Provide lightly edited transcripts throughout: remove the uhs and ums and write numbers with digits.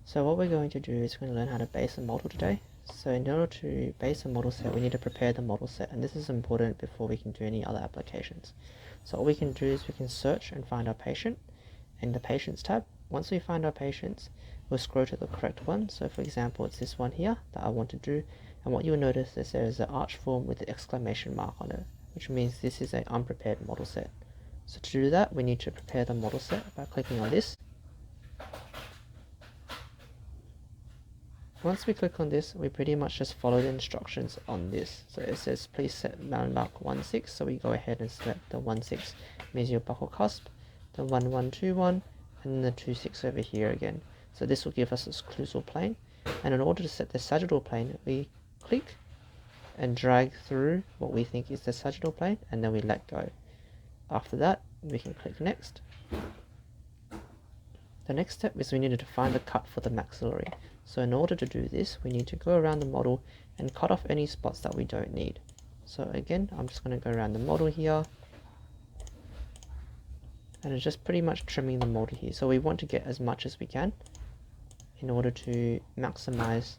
So what we're going to do is we're going to learn how to base a model today. So in order to base a model set, we need to prepare the model set, and this is important before we can do any other applications. So what we can do is we can search and find our patient in the Patients tab. Once we find our patients, we'll scroll to the correct one. So for example, it's this one here that I want to do, and what you'll notice is there is an arch form with the exclamation mark on it, which means this is an unprepared model set. So to do that, we need to prepare the model set by clicking on this. Once we click on this, we pretty much just follow the instructions on this. So it says please set landmark 16, so we go ahead and select the 16 mesial buccal cusp, the 1121, and the 26 over here again. So this will give us a occlusal plane, and in order to set the sagittal plane, we click and drag through what we think is the sagittal plane, and then we let go. After that, we can click next. The next step is we need to define the cut for the maxillary. So in order to do this, we need to go around the model and cut off any spots that we don't need. So again, I'm just going to go around the model here, and it's just pretty much trimming the model here. So we want to get as much as we can in order to maximize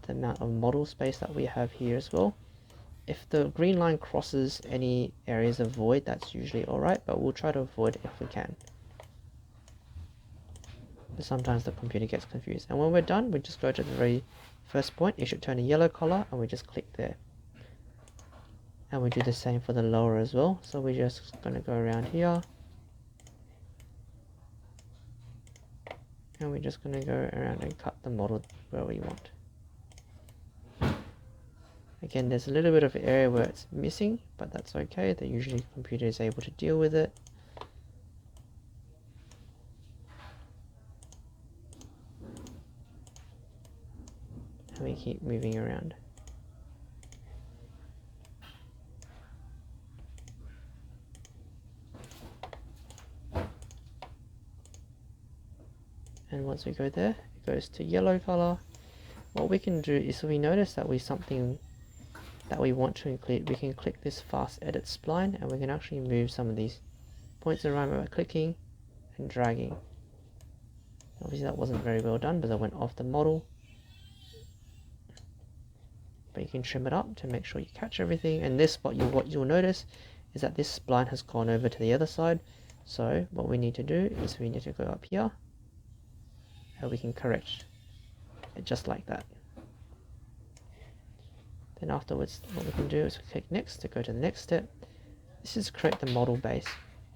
the amount of model space that we have here as well. If the green line crosses any areas of void, that's usually alright, but we'll try to avoid it if we can. But sometimes the computer gets confused. And when we're done, we just go to the very first point. It should turn a yellow color, and we just click there. And we do the same for the lower as well. So we're just going to go around here. And we're just going to go around and cut the model where we want. Again, there's a little bit of area where it's missing, but that's okay. The usually computer is able to deal with it. And we keep moving around. And once we go there, it goes to yellow color. What we can do is, if we notice that something that we want to include, we can click this fast edit spline, and we can actually move some of these points around by clicking and dragging. Obviously that wasn't very well done because I went off the model. But you can trim it up to make sure you catch everything. And this spot, what you'll notice is that this spline has gone over to the other side. So what we need to do is we need to go up here, and we can correct it just like that. Then afterwards, what we can do is click next to go to the next step. This is create the model base.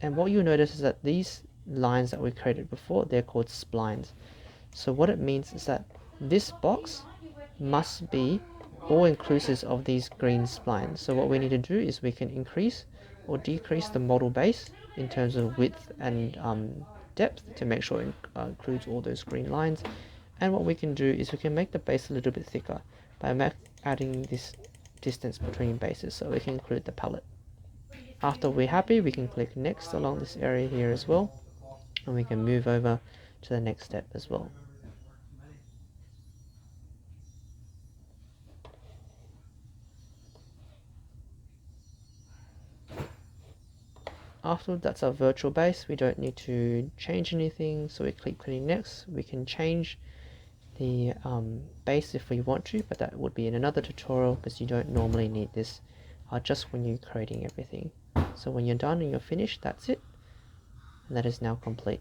And what you'll notice is that these lines that we created before, they're called splines. So what it means is that this box must be all inclusive of these green splines. So what we need to do is we can increase or decrease the model base in terms of width and depth to make sure it includes all those green lines. And what we can do is we can make the base a little bit thicker by adding this distance between bases, so we can include the palette. After we're happy, we can click next along this area here as well, and we can move over to the next step as well. After that's our virtual base, we don't need to change anything, so we click clicking next. We can change the base if we want to, but that would be in another tutorial because you don't normally need this just when you're creating everything. So when you're done and you're finished, that's it, and that is now complete.